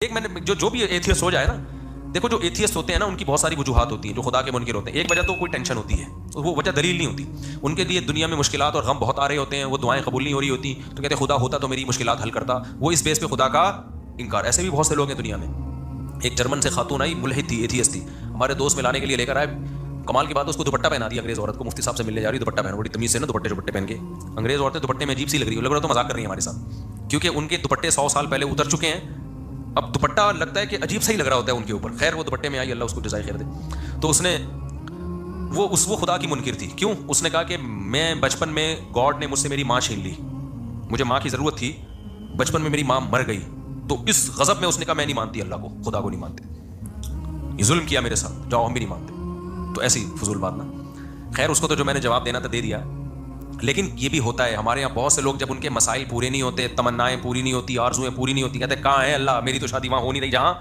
ایک میں نے جو بھی ایتھیسٹ ہو جائے نا، دیکھو جو ایتھیسٹ ہوتے ہیں نا ان کی بہت ساری وجوہات ہوتی ہیں، جو خدا کے منکر ہوتے ہیں. ایک وجہ تو کوئی ٹینشن ہوتی ہے، وہ وجہ دلیل نہیں ہوتی. ان کے لیے دنیا میں مشکلات اور غم بہت آ رہے ہوتے ہیں، وہ دعائیں قبول نہیں ہو رہی ہوتی، تو کہتے ہیں خدا ہوتا تو میری مشکلات حل کرتا. وہ اس بیس پہ خدا کا انکار. ایسے بھی بہت سے لوگ ہیں دنیا میں. ایک جرمن سے خاتون آئی، ملحد تھی، ایتھیسٹ تھی، ہمارے دوست میں لانے کے لیے لے کر آئے. کمال کی بات ہے، اس کو دوپٹہ پہنا دیا انگریز عورت کو. مفتی صاحب سے ملنے جا رہی، دوپٹہ پہنا، بڑی تمیز سے نا دوپٹے پہن کے. انگریز عورتیں دوپٹے میں عجیب سی لگ رہی ہے، لگ رہا تو مذاق کر رہی ہیں ہمارے ساتھ، کیونکہ ان کے دوپٹے 100 سال پہلے اتر چکے ہیں. اب دوپٹہ لگتا ہے کہ عجیب سا ہی لگ رہا ہوتا ہے ان کے اوپر. خیر وہ دوپٹے میں آئی، اللہ اس کو جزائے خیر دے. تو اس نے وہ خدا کی منکر تھی. کیوں؟ اس نے کہا کہ میں بچپن میں گاڈ نے مجھ سے میری ماں چھین لی، مجھے ماں کی ضرورت تھی، بچپن میں میری ماں مر گئی، تو اس غضب میں اس نے کہا میں نہیں مانتی اللہ کو، خدا کو نہیں مانتے، یہ ظلم کیا میرے ساتھ، جاؤ ہم بھی نہیں مانتے. تو ایسی فضول بات نا. خیر اس کو تو جو میں نے جواب دینا تھا دے دیا. لیکن یہ بھی ہوتا ہے ہمارے یہاں بہت سے لوگ، جب ان کے مسائل پورے نہیں ہوتے، تمنائیں پوری نہیں ہوتی، آرزویں پوری نہیں ہوتی، کہتے ہیں کہاں ہے اللہ، میری تو شادی وہاں ہو نہیں رہی جہاں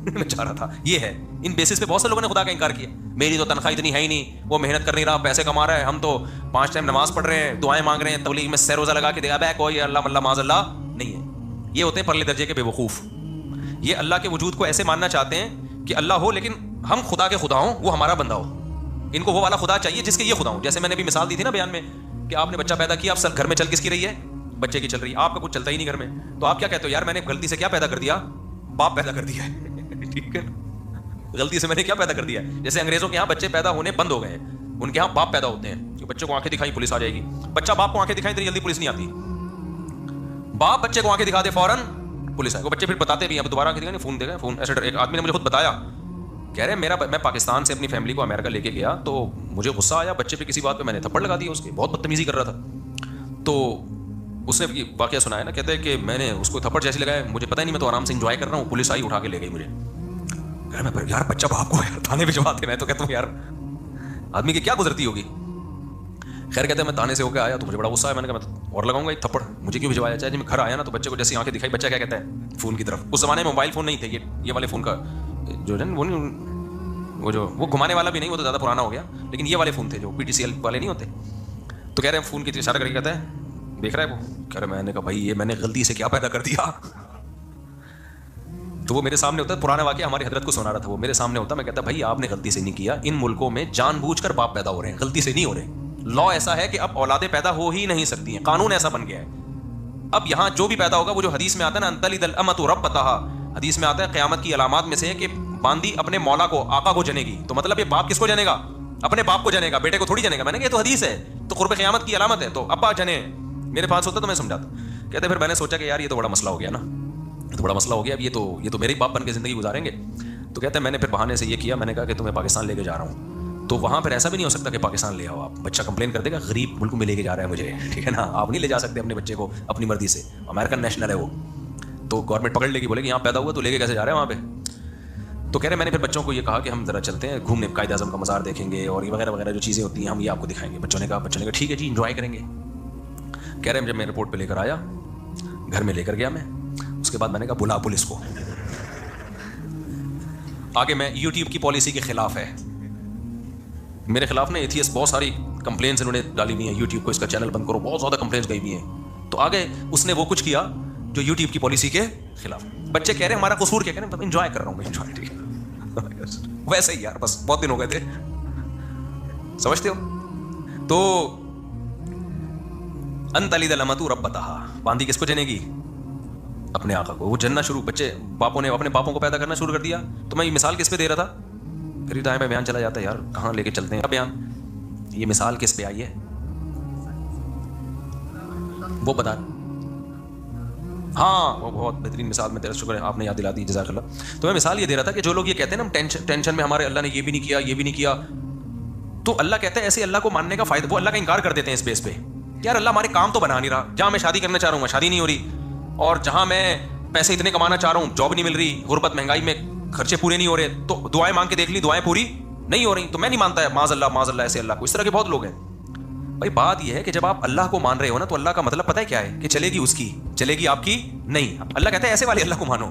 میں چاہ رہا تھا. یہ ہے، ان بیسس پہ بہت سے لوگوں نے خدا کا انکار کیا. میری تو تنخواہ اتنی ہے ہی نہیں، وہ محنت کر نہیں رہا، پیسے کما رہا ہے، ہم تو 5 ٹائم نماز پڑھ رہے ہیں، دعائیں مانگ رہے ہیں، تبلیغ میں سہ روزہ لگا کے دے گا، کوئی اللہ ملا معاذ اللہ نہیں ہے. یہ ہوتے ہیں پرلے درجے کے بے وقوف. یہ اللہ کے وجود کو ایسے ماننا چاہتے ہیں کہ اللہ ہو لیکن ہم خدا کے خدا ہوں، وہ ہمارا بندہ ہو. ان کو وہ والا خدا چاہیے جس کے یہ خدا ہوں. جیسے میں نے بھی مثال دی تھی نا بیان میں کہ آپ نے بچہ پیدا کیا، اب گھر میں چل کس کی رہی ہے؟ بچے کی چل رہی ہے. آپ کا کچھ چلتا ہی نہیں گھر میں، تو آپ کیا کہتے ہو؟ یار میں نے غلطی سے کیا پیدا کر دیا؟ باپ پیدا کر دیا ہے. ٹھیک ہے، غلطی سے میں نے کیا پیدا کر دیا ہے؟ جیسے انگریزوں کے یہاں بچے پیدا ہونے بند ہو گئے ہیں، ان کے یہاں باپ پیدا ہوتے ہیں. کہ بچوں کو آنکھیں دکھائی پولیس آ جائے گی. بچہ باپ کو آنکھیں دکھائی اتنی جلدی پولیس نہیں آتی. باپ بچے کو آنکھیں دکھا دے فوراً پولیس آئے. وہ بچے پھر بتاتے بھی ہیں، اب دوبارہ آنکھیں دکھائیں، فون دے گا فون. ایسے ایک آدمی نے مجھے خود بتایا، کہہ رہے میں پاکستان سے اپنی فیملی کو امریکہ لے کے گیا، تو مجھے غصہ آیا بچے پہ کسی بات پہ، میں نے تھپڑ لگا دیا اس کے، بہت بدتمیزی کر رہا تھا. تو اس نے یہ واقعہ سنایا نا، کہتے ہیں کہ میں نے اس کو تھپڑ جیسے لگایا، مجھے پتہ ہی نہیں، میں تو آرام سے انجوائے کر رہا ہوں، پولیس آئی اٹھا کے لے گئی مجھے. یار بچہ باپ کو تھانے بھجواتے. میں تو کہتا ہوں یار آدمی کی کیا گزرتی ہوگی. خیر کہتے ہیں میں تھانے سے ہو کے آیا تو مجھے بڑا غصہ آیا. میں نے کہا میں اور لگاؤں گا ایک تھپڑ، مجھے کیوں بھجوایا؟ چاہے میں گھر آیا نا تو بچے کو جیسی آنکھیں دکھائی، بچہ کیا کہتا ہے؟ فون کی طرف. اس زمانے میں موبائل فون نہیں تھے، یہ والے فون کا جو ہے وہ گھمانے والا بھی نہیں، وہ تو زیادہ پرانا ہو گیا، لیکن یہ والے فون تھے جو PTCL والے نہیں ہوتے. تو کہہ رہے ہیں فون کی اشارہ کر کے کہتا ہے دیکھ رہا ہے وہ. کہہ رہے میں نے کہا بھائی یہ میں نے غلطی سے کیا پیدا کر دیا. تو وہ میرے سامنے ہوتا ہے، پرانا واقعہ ہماری حضرت کو سنا رہا تھا، وہ میرے سامنے ہوتا. میں کہتا بھائی آپ نے غلطی سے نہیں کیا، ان ملکوں میں جان بوجھ کر باپ پیدا ہو رہے ہیں، غلطی سے نہیں ہو رہے. لا ایسا ہے کہ اب اولادیں پیدا ہو ہی نہیں سکتی ہیں، قانون ایسا بن گیا ہے. اب یہاں جو بھی پیدا ہوگا، وہ جو حدیث میں آتا ہے نا انتلد الامۃ ربتہا، حدیث میں آتا ہے قیامت کی علامات میں سے ہے کہ باندی اپنے مولا کو، آقا کو جنے گی. تو مطلب یہ باپ کس کو جنے گا؟ اپنے باپ کو جنے گا، بیٹے کو تھوڑی جنے گا. میں نے کہا یہ تو حدیث ہے، تو قرب قیامت کی علامت ہے، تو ابا جنے. میرے پاس ہوتا تو میں سمجھاتا. کہتے پھر میں نے سوچا کہ یار یہ تو بڑا مسئلہ ہو گیا نا، یہ تو بڑا مسئلہ ہو گیا، اب یہ تو میرے باپ بن کے زندگی گزاریں گے. تو کہتے ہیں میں نے پھر بہانے سے یہ کیا، میں نے کہا کہ تمہیں پاکستان لے کے جا رہا ہوں. تو وہاں پھر ایسا بھی نہیں ہو سکتا کہ پاکستان لے آؤ آپ، بچہ کمپلین کر دے گا غریب ملک میں لے کے جا رہا ہے مجھے، ٹھیک ہے نا. آپ نہیں لے جا سکتے اپنے بچے کو اپنی مرضی سے، امریکن نیشنل ہے وہ، تو گورنمنٹ پکڑ لے گی، بولے کہ یہاں پیدا ہوا تو لے کے کیسے جا رہے ہیں وہاں پہ. تو کہہ رہے میں نے پھر بچوں کو یہ کہا کہ ہم ذرا چلتے ہیں گھومنے، قائد اعظم کا مزار دیکھیں گے اور یہ وغیرہ وغیرہ جو چیزیں ہوتی ہیں ہم یہ آپ کو دکھائیں گے. بچوں نے کہا ٹھیک ہے جی انجوائے کریں گے. کہہ رہے ہیں جب میں ایئرپورٹ پہ لے کر آیا، گھر میں لے کر گیا میں، اس کے بعد میں نے کہا بلا پولیس کو. آگے میں یوٹیوب کی پالیسی کے خلاف ہے، میرے خلاف نے ایتھیسٹ بہت ساری کمپلینس انہوں نے ڈالی ہوئی ہیں یوٹیوب کو، اس کا چینل بند کرو، بہت زیادہ کمپلینس گئی ہوئی ہیں. تو آگے اس نے وہ کچھ کیا جو یوٹیوب کی پالیسی کے خلاف. بچے کہہ رہے ہیں ہمارا قصور کیا؟ کہہ رہے ہیں انجوائے کر رہا ہوں میں، انجوائے. ٹھیک ہے ویسے ہی یار بس بہت دن ہو گئے تھے، سمجھتے ہو. تو انتلد الامۃ ربتہا، باندی کس کو جنے گی؟ اپنے آقا کو. وہ جننا شروع، بچے باپوں نے اپنے باپوں کو پیدا کرنا شروع کر دیا. تو میں یہ مثال کس پہ دے رہا تھا؟ پھر ٹائم پہ بیان چلا جاتا ہے یار، کہاں لے کے چلتے ہیں بیان. یہ مثال کس پہ آئی ہے وہ بتا. ہاں وہ بہت بہترین مثال، میں تیرا شکر ہے آپ نے یاد دلا دی، جزاک اللہ. تو میں مثال یہ دے رہا تھا کہ جو لوگ یہ کہتے ہیں نا ٹینشن میں ہمارے اللہ نے یہ بھی نہیں کیا یہ بھی نہیں کیا، تو اللہ کہتا ہے ایسے اللہ کو ماننے کا فائدہ، وہ اللہ کا انکار کر دیتے ہیں اس بیس پہ. یار اللہ ہمارے کام تو بنا نہیں رہا، جہاں میں شادی کرنا چاہ رہا ہوں میں شادی نہیں ہو رہی، اور جہاں میں پیسے اتنے کمانا چاہ رہا ہوں جاب نہیں مل رہی، غربت مہنگائی میں خرچے پورے نہیں ہو رہے، تو دعائیں مانگ کے دیکھ لی دعائیں پوری نہیں ہو رہی، تو میں نہیں مانتا ہے معاذ اللہ ایسے اللہ کو. اس طرح کے بہت لوگ ہیں. بھائی بات یہ ہے کہ جب آپ اللہ کو مان رہے ہو نا، تو اللہ کا مطلب پتہ ہے کیا ہے؟ کہ چلے گی اس کی، چلے گی آپ کی نہیں. اللہ کہتا ہے ایسے والے اللہ کو مانو،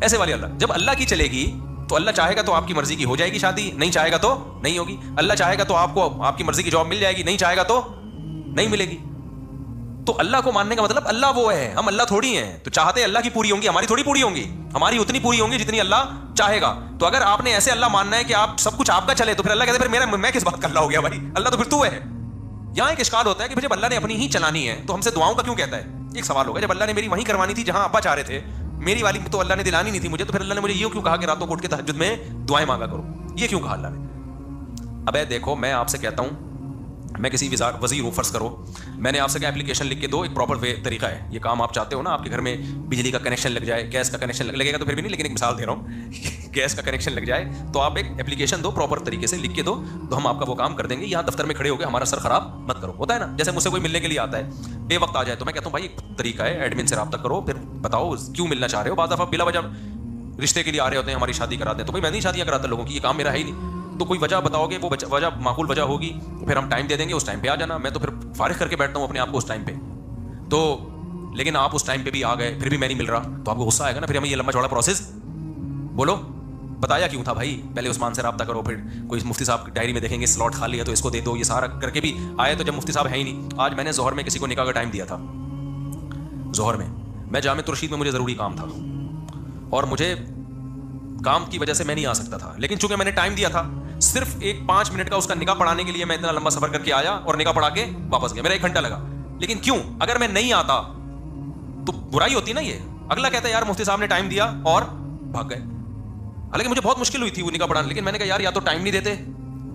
ایسے والے اللہ. جب اللہ کی چلے گی تو اللہ چاہے گا تو آپ کی مرضی کی ہو جائے گی شادی، نہیں چاہے گا تو نہیں ہوگی. اللہ چاہے گا تو آپ کو آپ کی مرضی کی جاب مل جائے گی، نہیں چاہے گا تو نہیں ملے گی. تو اللہ کو ماننے کا مطلب اللہ وہ ہے, ہم اللہ تھوڑی ہیں. تو چاہتے اللہ کی پوری ہوں گی, ہماری تھوڑی پوری ہوں گی, ہماری اتنی پوری ہوں گی جتنی اللہ چاہے گا. تو اگر آپ نے ایسے اللہ ماننا ہے کہ آپ سب کچھ آپ کا چلے, تو پھر اللہ کہتے ہیں پھر میں کس بات کا اللہ ہو گیا بھائی, اللہ تو پھر تو ہے. یہاں ایک اشکال ہوتا ہے کہ جب اللہ نے اپنی ہی چلانی ہے تو ہم سے دعاؤں کا کیوں کہتا ہے. ایک سوال ہوگا, جب اللہ نے میری وہیں کروانی تھی جہاں ابا چاہ رہے تھے, میری والی تو اللہ نے دلانی نہیں تھی مجھے, تو پھر اللہ نے مجھے یہ کیوں کہا کہ راتوں کو اٹھ کے تہجد میں دعائیں مانگا کرو, یہ کیوں کہا اللہ نے. ابے دیکھو میں آپ سے کہتا ہوں, میں کسی وزیر ہوں فرض کرو, میں نے آپ سے کہا اپلیکیشن لکھ کے دو, ایک پراپر طریقہ ہے, یہ کام آپ چاہتے ہو نا, آپ کے گھر میں بجلی کا کنیکشن لگ جائے, گیس کا کنیکشن لگے گا تو پھر بھی نہیں, لیکن ایک مثال دے رہا ہوں, گیس کا کنیکشن لگ جائے تو آپ ایک اپلیکیشن دو, پراپر طریقے سے لکھ کے دو, تو ہم آپ کا وہ کام کر دیں گے. یہاں دفتر میں کھڑے ہو کے ہمارا سر خراب مت کرو. ہوتا ہے نا, جیسے مجھ سے کوئی ملنے کے لیے آتا ہے, بے وقت آ جائے, تو میں کہتا ہوں بھائی ایک طریقہ ہے, ایڈمن سے رابطہ کرو, پھر بتاؤ کیوں ملنا چاہ رہے ہو. بعض دفعہ بلا وجہ رشتے کے لیے آ رہے ہوتے ہیں, ہماری شادی کراتے ہیں, تو بھائی میں نہیں شادیاں کراتا لوگوں کی, یہ کام میرا ہے ہی نہیں. تو کوئی وجہ بتاؤ گے, وہ وجہ معقول وجہ ہوگی, پھر ہم ٹائم دے دیں گے, اس ٹائم پہ آ جانا. میں تو پھر فارغ کر کے بیٹھتا ہوں اپنے آپ کو اس ٹائم پہ. تو لیکن آپ اس ٹائم پہ بھی آ گئے, پھر بھی میں نہیں مل رہا, تو آپ کو غصہ آئے گا نا. پھر ہمیں یہ لمبا چوڑا پروسیس بولو, بتایا کیوں تھا بھائی, پہلے عثمان سے رابطہ کرو, پھر کوئی مفتی صاحب ڈائری میں دیکھیں گے سلاٹ خالی ہے تو اس کو دے دو, یہ سارا کر کے بھی آئے. تو جب مفتی صاحب ہے ہی نہیں, آج میں نے ظہر میں کسی کو نکاح کا ٹائم دیا تھا, ظہر میں جامع ترشید میں مجھے ضروری کام تھا, اور مجھے کام کی وجہ سے میں نہیں آ سکتا تھا, لیکن چونکہ میں نے ٹائم دیا تھا, صرف ایک 5 منٹ کا اس کا نکاح پڑھانے کے لیے میں اتنا لمبا سفر کر کے آیا اور نکاح پڑھا کے واپس گیا, میرا 1 گھنٹہ لگا. لیکن کیوں, اگر میں نہیں آتا تو برائی ہوتی نا. یہ اگلا کہتا ہے یار مفتی صاحب نے ٹائم دیا اور بھاگ گئے, حالانکہ مجھے بہت مشکل ہوئی تھی وہ نکاح پڑھانا, لیکن میں نے کہا یار یا تو ٹائم نہیں دیتے,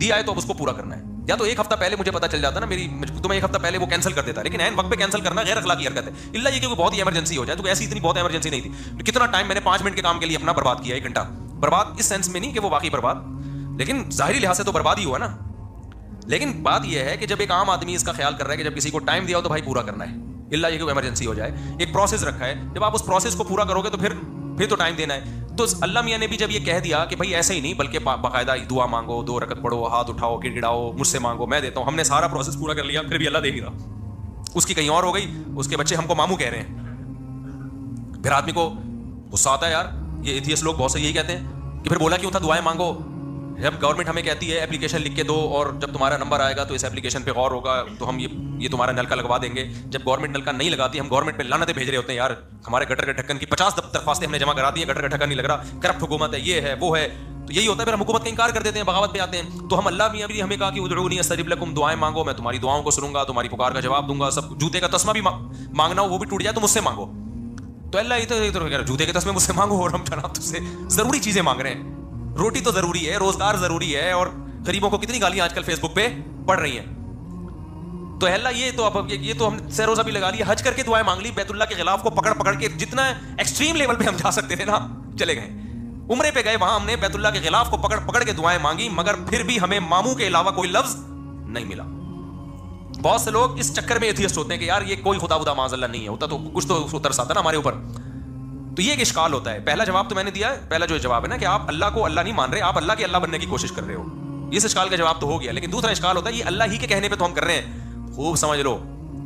دیا ہے تو اب اس کو پورا کرنا ہے, یا تو 1 ہفتہ پہلے مجھے پتا چل جاتا نا میری, تو میں 1 ہفتہ پہلے وہ کینسل کر دیتا. لیکن عین وقت پہ کینسل کرنا غیر اخلاقی حرکت ہے, الا یہ کہ وہ بہت ہی ایمرجنسی ہو جائے. تو ایسی اتنی بہت ایمرجنسی نہیں تھی. کتنا ٹائم میں نے 5 منٹ کے کام کے لیے اپنا برباد کیا, 1 گھنٹہ برباد, اس سینس میں نہیں کہ وہ واقعی برباد, لیکن ظاہری لحاظ سے تو برباد ہی ہوا نا. لیکن بات یہ ہے کہ جب ایک عام آدمی اس کا خیال کر رہا ہے کہ جب کسی کو ٹائم دیا ہو تو بھائی پورا کرنا ہے, الا یہ کہ ایمرجنسی ہو جائے. ایک پروسیس رکھا ہے, جب آپ اس پروسیس کو پورا کرو گے تو پھر تو ٹائم دینا ہے. تو اللہ میاں نے بھی جب یہ کہہ دیا کہ بھائی ایسے ہی نہیں بلکہ باقاعدہ دعا مانگو, 2 رکعت پڑھو, ہاتھ اٹھاؤ, گڑ گڑاؤ, مجھ سے مانگو, میں دیتا ہوں, ہم نے سارا پروسیس پورا کر لیا, پھر بھی اللہ دے نہیں رہا. اس کی کہیں اور ہو گئی, اس کے بچے ہم کو ماموں کہہ رہے ہیں. پھر آدمی کو غصہ آتا ہے, یار یہ ایتھیسٹ لوگ بہت سے یہی کہتے ہیں کہ پھر بولا کیوں تھا دعائیں مانگو, جب گورنمنٹ ہمیں کہتی ہے اپلیکیشن لکھ کے دو, اور جب تمہارا نمبر آئے گا تو اس اپلیکیشن پہ غور ہوگا تو ہم یہ تمہارا نلکا لگوا دیں گے. جب گورنمنٹ نلکا نہیں لگاتی, ہم گورنمنٹ پہ لعنتیں بھیج رہے ہوتے ہیں, یار ہمارے گٹر کے ڈھکن کی 50 درخواستیں ہم نے جمع کرا دی ہیں, گٹر کا ڈھکن نہیں لگ رہا, کرپٹ حکومت ہے, یہ ہے وہ ہے. تو یہی ہوتا ہے, پھر ہم حکومت کا انکار کر دیتے ہیں, بغاوت پہ آتے ہیں. تو ہم اللہ میاں بھی ہمیں کہا کہ ادعونی استجب لکم, دعائیں مانگو, میں تمہاری دعاؤں کو سنوں گا, تمہاری پکار کا جواب دوں گا. سب جوتے کا تسمہ بھی مانگنا ہو وہ بھی ٹوٹ جائے تو مجھ سے مانگو. تو اللہ یہ تو جوتے کے تسمے مجھ سے مانگو, اور ہم جناب تجھ سے ضروری چیزیں مانگ رہے ہیں. روٹی تو ضروری ہے, روزگار ضروری ہے, اور غریبوں کو کتنی گالیاں آج کل فیس بک پہ پڑ رہی ہیں. تو اللہ یہ تو ہم سہ روزہ بھی لگا لیا, حج کر کے دعائیں مانگ لی, بیت اللہ کے غلاف کو پکڑ کے جتنا ایکسٹریم لیول پہ ہم جا سکتے تھے نا چلے گئے. عمرے پہ گئے, وہاں ہم نے بیت اللہ کے غلاف کو پکڑ کے دعائیں مانگی, مگر پھر بھی ہمیں ماموں کے علاوہ کوئی لفظ نہیں ملا. بہت سے لوگ اس چکر میں ایتھیسٹ ہوتے ہیں کہ یار یہ کوئی خدا معاذ اللہ نہیں ہے, ہوتا تو کچھ تو ترس آتا نا ہمارے اوپر. تو یہ ایک اشکال ہوتا ہے. پہلا جواب تو میں نے دیا ہے, پہلا جو جواب ہے نا کہ آپ اللہ کو اللہ نہیں مان رہے, آپ اللہ کے اللہ بننے کی کوشش کر رہے ہو, اس اشکال کا جواب تو ہو گیا. لیکن دوسرا اشکال ہوتا ہے یہ اللہ ہی کے کہنے پہ تو ہم کر رہے ہیں. خوب سمجھ لو,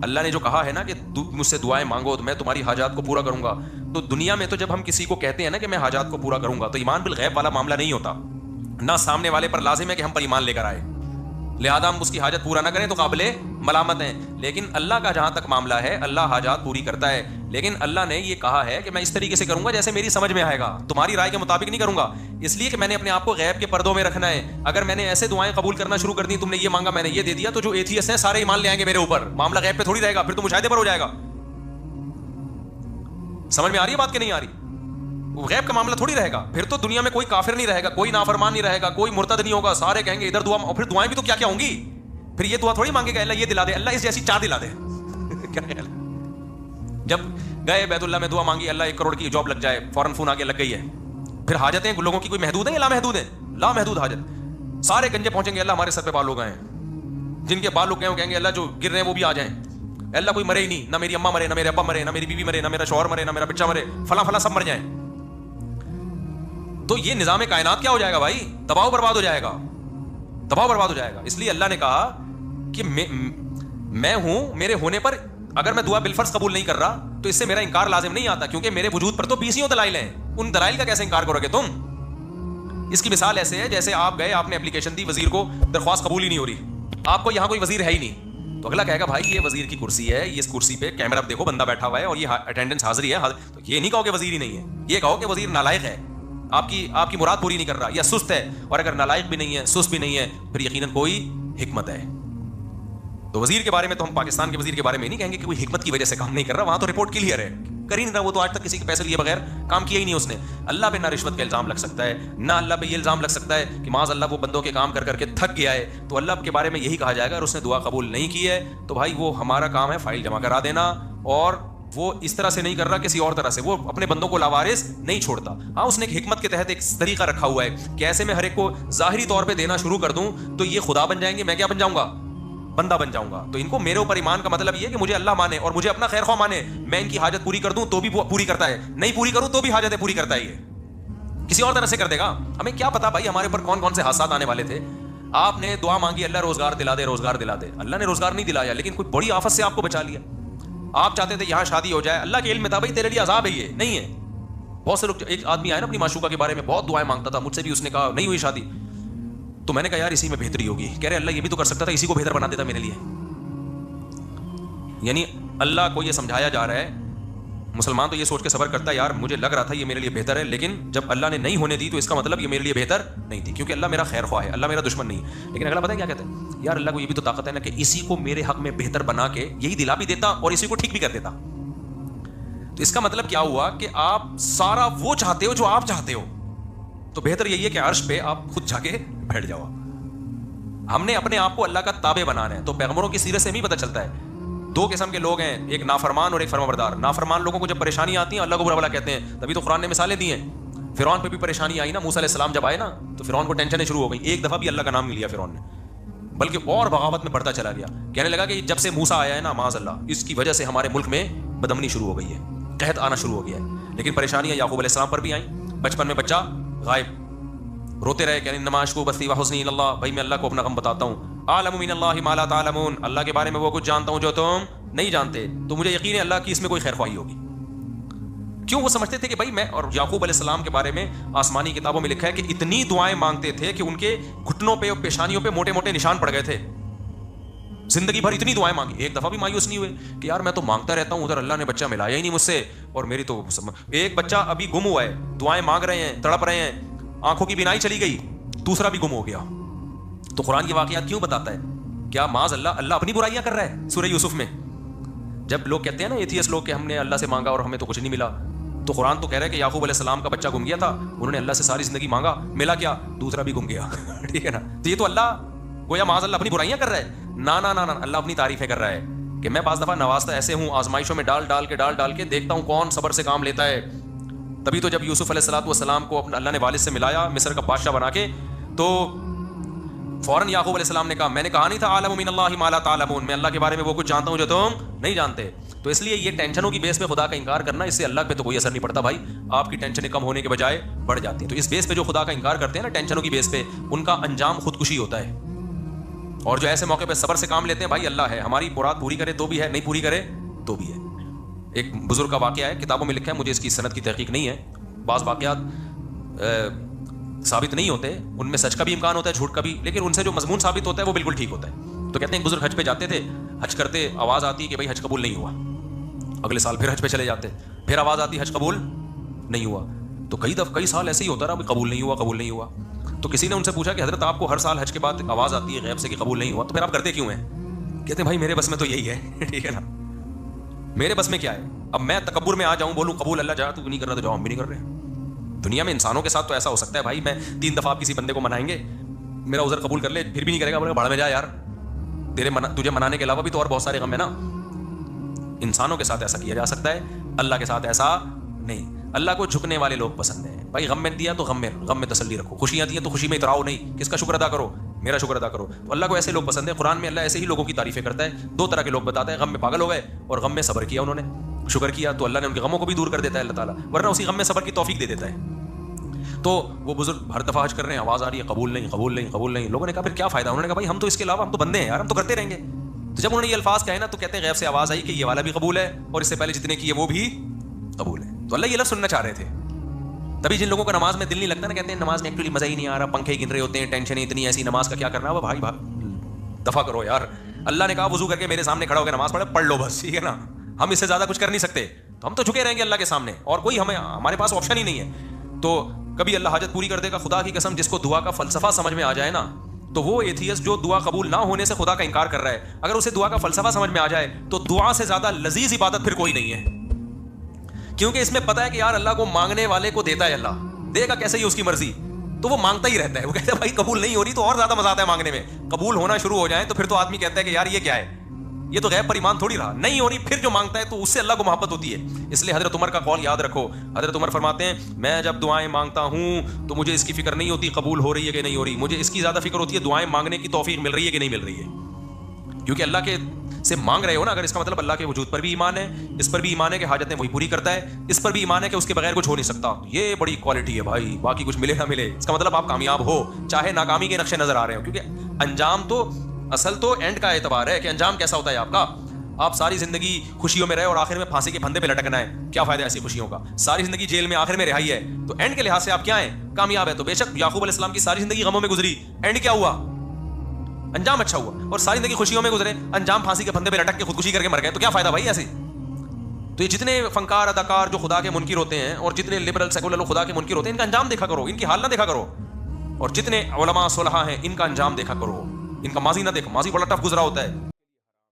اللہ نے جو کہا ہے نا کہ مجھ سے دعائیں مانگو تو میں تمہاری حاجات کو پورا کروں گا. تو دنیا میں تو جب ہم کسی کو کہتے ہیں نا کہ میں حاجات کو پورا کروں گا, تو ایمان بالغیب والا معاملہ نہیں ہوتا. نہ سامنے والے پر لازم ہے کہ ہم پر ایمان لے کر آئے, لہذا ہم اس کی حاجت پورا نہ کریں تو قابل ملامت ہیں. لیکن اللہ کا جہاں تک معاملہ ہے, اللہ حاجات پوری کرتا ہے. لیکن اللہ نے یہ کہا ہے کہ میں اس طریقے سے کروں گا جیسے میری سمجھ میں آئے گا, تمہاری رائے کے مطابق نہیں کروں گا, اس لیے کہ میں نے اپنے آپ کو غیب کے پردوں میں رکھنا ہے. اگر میں نے ایسے دعائیں قبول کرنا شروع کر دی, تم نے یہ مانگا میں نے یہ دے دیا, تو جو ایتھیسٹ ہیں سارے ایمان لے آئیں گے میرے اوپر, معاملہ غیب پہ تھوڑی رہے گا, پھر تو مشاہدے پر ہو جائے گا. سمجھ میں آ رہی ہے بات کہ نہیں آ رہی؟ غیب کا معاملہ تھوڑی رہے گا, پھر تو دنیا میں کوئی کافر نہیں رہے گا, کوئی نافرمان نہیں رہے گا, کوئی مرتد نہیں ہوگا, سارے کہیں گے ادھر دعا, اور پھر دعائیں بھی تو کیا کیا ہوں گی. پھر یہ دعا تھوڑی مانگے گا اللہ یہ دلا دے, اللہ اس جیسی 4 دلا دے. کیا خیال ہے؟ جب گئے بیت اللہ میں دعا مانگی, اللہ 1 کروڑ کی جاب لگ جائے, فوراً فون آ کے لگ گئی ہے. پھر حاجتیں لوگوں کی کوئی محدود ہیں یا لامحدود ہیں؟ لامحدود حاجت. سارے گنجے پہنچیں گے, اللہ ہمارے سر پہ بال ہو گئے ہیں, جن کے بال ہو گئے کہیں گے اللہ جو گر رہے ہیں وہ بھی آ جائیں. اللہ کوئی مرے ہی نہیں, نہ میری اماں مرے, نہ میرے ابا مرے, نہ میری بیوی مرے, نہ میرا شوہر مرے, نہ میرا بچہ مرے, فلاں سب مر جائیں. تو یہ نظام کائنات کیا ہو جائے گا بھائی؟ تباہ و برباد ہو جائے گا, تباہ و برباد ہو جائے گا. اس لیے اللہ نے کہا کہ میں ہوں, میرے ہونے پر اگر میں دعا بالفرض قبول نہیں کر رہا تو اس سے میرا انکار لازم نہیں آتا, کیونکہ میرے وجود پر تو 20 دلائل ہیں. ان دلائل کا کیسے انکار کرو گے تم؟ اس کی مثال ایسے ہے جیسے آپ گئے, آپ نے اپلیکیشن دی, وزیر کو درخواست قبول ہی نہیں ہو رہی, آپ کو یہاں کوئی وزیر ہے ہی نہیں, تو اگلا کہے گا بھائی یہ وزیر کی کرسی ہے, یہ اس کرسی پہ کیمرہ دیکھو بندہ بیٹھا ہوا ہے اور یہ اٹینڈنس حاضری ہے, تو یہ نہیں کہو کہ وزیر ہی نہیں ہے, یہ کہو کہ وزیر نالائق ہے, آپ کی مراد پوری نہیں کر رہا یا سست ہے. اور اگر نالائق بھی نہیں ہے, سست بھی نہیں ہے, پھر یقیناً کوئی حکمت ہے. تو وزیر کے بارے میں تو ہم پاکستان کے وزیر کے بارے میں نہیں کہیں گے کہ کوئی حکمت کی وجہ سے کام نہیں کر رہا, وہاں تو رپورٹ کلیئر ہے, کر ہی نہیں رہا, وہ تو آج تک کسی کے پیسے لیے بغیر کام کیا ہی نہیں اس نے. اللہ پہ نہ رشوت کا الزام لگ سکتا ہے, نہ اللہ پہ یہ الزام لگ سکتا ہے کہ معاذ اللہ وہ بندوں کے کام کر کر کے تھک گیا ہے, تو اللہ کے بارے میں یہی کہا جائے گا. اور اس نے دعا قبول نہیں کی ہے تو بھائی وہ ہمارا کام ہے فائل جمع کرا دینا, اور وہ اس طرح سے نہیں کر رہا, کسی اور طرح سے, وہ اپنے بندوں کو لاوارث نہیں چھوڑتا. ہاں اس نے ایک حکمت کے تحت ایک طریقہ رکھا ہوا ہے کہ ایسے میں ہر ایک کو ظاہری طور پہ دینا شروع کر دوں تو یہ خدا بن جائیں گے, میں کیا بن جاؤں گا, بندہ بن جاؤں گا. تو ان کو میرے اوپر ایمان کا مطلب یہ ہے کہ مجھے اللہ مانے اور مجھے اپنا خیر خواہ مانے. میں ان کی حاجت پوری کر دوں تو بھی پوری کرتا ہے, نہیں پوری کروں تو بھی حاجتیں پوری کرتا ہے, یہ کسی اور طرح سے کر دے گا. ہمیں کیا پتا بھائی ہمارے اوپر کون کون سے حادثات آنے والے تھے. آپ نے دعا مانگی اللہ روزگار دلا دے, روزگار دلا دے, اللہ نے روزگار نہیں دلایا لیکن کوئی بڑی آفت سے آپ کو بچا لیا. آپ چاہتے تھے یہاں شادی ہو جائے, اللہ کے علم میں تھا بھائی تیرے لیے عذاب ہے, یہ نہیں ہے. بہت سے لوگ, ایک آدمی آیا نا اپنی معشوقہ کے بارے میں بہت دعائیں مانگتا تھا, مجھ سے بھی اس نے کہا نہیں ہوئی شادی, تو میں نے کہا یار اسی میں بہتری ہوگی. کہہ رہے اللہ یہ بھی تو کر سکتا تھا, اسی کو بہتر بنا دیتا میرے لیے. یعنی اللہ کو یہ سمجھایا جا رہا ہے, مسلمان تو یہ سوچ کے صبر کرتا ہے یار مجھے لگ رہا تھا یہ میرے لیے بہتر ہے, لیکن جب اللہ نے نہیں ہونے دی تو اس کا مطلب یہ میرے لیے بہتر نہیں تھی, کیونکہ اللہ میرا خیر خواہ ہے, اللہ میرا دشمن نہیں ہے. لیکن اگلا پتہ ہے کیا کہتے ہیں, یار اللہ کو یہ بھی تو طاقت ہے نا کہ اسی کو میرے حق میں بہتر بنا کے یہی دلا بھی دیتا اور اسی کو ٹھیک بھی کر دیتا. تو اس کا مطلب کیا ہوا کہ آپ سارا وہ چاہتے ہو جو آپ چاہتے ہو, تو بہتر یہی ہے کہ عرش پہ آپ خود جا کے بیٹھ جاؤ. ہم نے اپنے آپ کو اللہ کا تابع بنانا ہے. تو پیغمبروں کی سیرت سے بھی پتہ چلتا ہے دو قسم کے لوگ ہیں, ایک نافرمان اور ایک فرمانبردار. نافرمان لوگوں کو جب پریشانی آتی ہیں اللہ کو برا بھلا کہتے ہیں, تبھی تو قرآن نے مثالیں دی ہیں. فرعون پہ بھی پریشانی آئی نا, موسیٰ علیہ السلام جب آئے نا تو فرعون کو ٹینشنیں شروع ہو گئی. ایک دفعہ بھی اللہ کا نام نہیں لیا فرعون نے, بلکہ اور بغاوت میں بڑھتا چلا گیا. کہنے لگا کہ جب سے موسیٰ آیا ہے نا معاذ اللہ, اس کی وجہ سے ہمارے ملک میں بدامنی شروع ہو گئی ہے, قحط آنا شروع ہو گیا ہے. لیکن پریشانیاں یعقوب علیہ السلام پر بھی آئیں. بچپن میں بچہ غائب, روتے رہے کہ انما اشکو بثی وحزنی الی اللہ, بھائی میں اللہ کو اپنا غم بتاتا ہوں. اعلم من اللہ ما لا تعلمون, اللہ کے بارے میں وہ کچھ جانتا ہوں جو تم نہیں جانتے, تو مجھے یقین ہے اللہ کی اس میں کوئی خیر خواہی ہوگی. کیوں؟ وہ سمجھتے تھے کہ بھائی میں, اور یعقوب علیہ السلام کے بارے میں آسمانی کتابوں میں لکھا ہے کہ اتنی دعائیں مانگتے تھے کہ ان کے گھٹنوں پہ اور پیشانیوں پہ موٹے موٹے نشان پڑ گئے تھے. زندگی بھر اتنی دعائیں مانگی, ایک دفعہ بھی مایوس نہیں ہوئے کہ یار میں تو مانگتا رہتا ہوں, ادھر اللہ نے بچہ ملایا ہی نہیں مجھ سے, اور میری تو ایک بچہ ابھی گم ہوا ہے, دعائیں مانگ رہے ہیں, تڑپ رہے ہیں, آنکھوں کی بینائی چلی گئی, دوسرا بھی گم ہو گیا. تو قرآن یہ واقعات کیوں بتاتا ہے؟ کیا معاذ اللہ اپنی برائیاں کر رہا ہے؟ سورہ یوسف میں جب لوگ کہتے ہیں نا ایتھیسٹ لوگ کہ ہم نے اللہ سے مانگا اور ہمیں تو کچھ نہیں ملا, تو قرآن تو کہہ رہا ہے کہ یعقوب علیہ السلام کا بچہ گم گیا تھا, انہوں نے اللہ سے ساری زندگی مانگا, ملا کیا؟ دوسرا بھی گم گیا. ٹھیک ہے نا. تو یہ تو اللہ گویا معاذ اللہ اپنی برائیاں کر رہا ہے. نا نا نا نا, اللہ اپنی تعریفیں کر رہا ہے کہ میں بعض دفعہ نوازتا ایسے ہوں, آزمائشوں میں ڈال ڈال کے دیکھتا ہوں کون صبر سے کام لیتا ہے. تبھی تو جب یوسف علیہ السلام کو اللہ نے والد سے ملایا مصر کا بادشاہ بنا کے, تو فوراً یعقوب علیہ السلام نے کہا میں نے کہا نہیں تھا اعلم من اللہ ما لا تعلمون, میں اللہ کے بارے میں وہ کچھ جانتا ہوں جو تم نہیں جانتے. تو اس لیے یہ ٹینشنوں کی بیس پہ خدا کا انکار کرنا, اس سے اللہ پہ تو کوئی اثر نہیں پڑتا بھائی, آپ کی ٹینشنیں کم ہونے کے بجائے بڑھ جاتی ہیں. تو اس بیس پہ جو خدا کا انکار کرتے ہیں نا ٹینشنوں کی بیس پہ, ان کا انجام خودکشی ہوتا ہے. اور جو ایسے موقع پہ صبر سے کام لیتے ہیں, بھائی اللہ ہے, ہماری مراد پوری کرے تو بھی ہے, نہیں پوری کرے تو بھی ہے. ایک بزرگ کا واقعہ ہے, کتابوں میں لکھا ہے, مجھے اس کی سند کی تحقیق نہیں ہے, بعض واقعات ثابت نہیں ہوتے, ان میں سچ کا بھی امکان ہوتا ہے, جھوٹ کا بھی, لیکن ان سے جو مضمون ثابت ہوتا ہے وہ بالکل ٹھیک ہوتا ہے. تو کہتے ہیں ایک بزرگ حج پہ جاتے تھے, حج کرتے آواز آتی کہ بھائی حج قبول نہیں ہوا, اگلے سال پھر حج پہ چلے جاتے, پھر آواز آتی حج قبول نہیں ہوا. تو کئی سال ایسے ہی ہوتا رہا, قبول نہیں ہوا. تو کسی نے ان سے پوچھا کہ حضرت آپ کو ہر سال حج کے بعد آواز آتی ہے غیب سے کہ قبول نہیں ہوا, تو پھر آپ کرتے کیوں ہیں؟ کہتے ہیں بھائی میرے بس میں تو یہی ہے. ٹھیک ہے نا, میرے بس میں کیا ہے, اب میں تکبر میں آ جاؤں, بولوں قبول اللہ جا, تو نہیں کر رہا تو جاؤ, ہم بھی نہیں کر رہے. دنیا میں انسانوں کے ساتھ تو ایسا ہو سکتا ہے بھائی, میں 3 دفعہ آپ کسی بندے کو منائیں گے, میرا عذر قبول کر لے, پھر بھی نہیں کرے گا, بولے بھاڑ میں جا یار, تجھے منانے کے علاوہ بھی تو اور بہت سارے غم ہے نا. انسانوں کے ساتھ ایسا کیا جا سکتا ہے, اللہ کے ساتھ ایسا نہیں. اللہ کو جھکنے والے لوگ پسند ہیں بھائی, غم میں دیا تو غم میں تسلی رکھو, خوشیاں دی تو خوشی میں اتراؤ نہیں, کس کا شکر ادا کرو, میرا شکر ادا کرو. تو اللہ کو ایسے لوگ پسند ہیں. قرآن میں اللہ ایسے ہی لوگوں کی تعریفیں کرتا ہے. 2 طرح کے لوگ بتاتا ہے, غم میں پاگل ہو گئے اور غم میں صبر کیا, انہوں نے شکر کیا تو اللہ نے ان کے غموں کو بھی دور کر دیتا ہے اللہ تعالیٰ, ورنہ اسی غم میں صبر کی توفیق دے دیتا ہے. تو وہ بزرگ ہر دفعہ حج کر رہے ہیں, آواز آ رہی ہے قبول نہیں. لوگوں نے کہا پھر کیا فائدہ؟ انہوں نے کہا بھائی ہم تو اس کے علاوہ ہم تو بندے ہیں یار, ہم تو کرتے رہیں گے. تو جب انہوں نے یہ الفاظ کہے نا تو کہتے ہیں غیب سے آواز آئی کہ یہ والا بھی قبول ہے اور اس سے پہلے جتنے کیے وہ بھی قبول ہے. تو اللہ یہ لفظ سننا چاہ رہے تھے. تبھی جن لوگوں کا نماز میں دل نہیں لگتا نا, کہتے ہیں نماز میں ایکچولی مزہ ہی نہیں آ رہا, پنکھے گن رہے ہوتے ہیں, ٹینشن اتنی ایسی, نماز کا کیا کرنا ہے بھائی, دفع کرو یار, اللہ نے کہا وضو کر کے میرے سامنے کھڑا ہو کے نماز پڑھ لو بس, ٹھیک ہے نا, ہم اس سے زیادہ کچھ کر نہیں سکتے, تو ہم تو جھکے رہیں گے اللہ کے سامنے, اور کوئی ہمارے پاس آپشن ہی نہیں ہے. تو کبھی اللہ حاجت پوری کر دے گا. خدا کی قسم جس کو دعا کا فلسفہ سمجھ میں آ جائے نا, تو وہ ایتھیسٹ جو دعا قبول نہ ہونے سے خدا کا انکار کر رہا ہے, اگر اسے دعا کا فلسفہ سمجھ میں آ جائے تو دعا سے زیادہ لذیذ عبادت پھر کوئی نہیں ہے, کیونکہ اس میں پتہ ہے کہ یار اللہ کو مانگنے والے کو دیتا ہے, اللہ دے گا کیسے ہی اس کی مرضی, تو وہ مانگتا ہی رہتا ہے. وہ کہتا ہے بھائی قبول نہیں ہو رہی تو اور زیادہ مزہ آتا ہے مانگنے میں, قبول ہونا شروع ہو جائے تو پھر تو آدمی کہتا ہے کہ یار یہ کیا ہے, یہ تو غیب پر ایمان تھوڑی رہا, نہیں ہو رہی پھر جو مانگتا ہے تو اس سے اللہ کو محبت ہوتی ہے. اس لیے حضرت عمر کا قول یاد رکھو, حضرت عمر فرماتے ہیں میں جب دعائیں مانگتا ہوں تو مجھے اس کی فکر نہیں ہوتی قبول ہو رہی ہے کہ نہیں ہو رہی, مجھے اس کی زیادہ فکر ہوتی ہے دعائیں مانگنے کی توفیق مل رہی ہے کہ نہیں مل رہی ہے. کیونکہ اللہ کے سے مانگ رہے ہو نا, اگر اس کا مطلب اللہ کے وجود پر بھی ایمان ہے, اس پر بھی ایمان ہے کہ حاجتیں وہی پوری کرتا ہے, اس پر بھی ایمان ہے کہ اس کے بغیر کچھ ہو نہیں سکتا, یہ بڑی کوالٹی ہے بھائی. باقی کچھ ملے نہ ملے اس کا مطلب آپ کامیاب ہو, چاہے ناکامی کے نقشے نظر آ رہے ہو, کیونکہ انجام تو اصل تو اینڈ کا اعتبار ہے کہ انجام کیسا ہوتا ہے آپ کا. آپ ساری زندگی خوشیوں میں رہے اور آخر میں پھانسی کے پھندے پہ لٹکنا ہے, کیا فائدہ ایسی خوشیوں کا. ساری زندگی جیل میں آخر میں رہائی ہے, تو اینڈ کے لحاظ سے آپ کیا ہیں, کامیاب ہے. تو بے شک یعقوب علیہ السلام کی ساری زندگی غموں میں گزری, اینڈ کیا ہوا, انجام اچھا ہوا. اور ساری زندگی خوشیوں میں گزرے, انجام پھانسی کے پھندے پہ لٹک کے خودکشی کر کے مر گئے, تو کیا فائدہ بھائی ایسے. تو یہ جتنے فنکار اداکار جو خدا کے منکر ہوتے ہیں اور جتنے لبرل سیکولر لوگ خدا کے منکر ہوتے ہیں, ان کا انجام دیکھا کرو, ان کی حال نہ دیکھا کرو. اور جتنے علماء صلحاء ہیں ان کا انجام دیکھا کرو, ان کا ماضی نہ دیکھو, ماضی بڑا ٹف گزرا ہوتا ہے.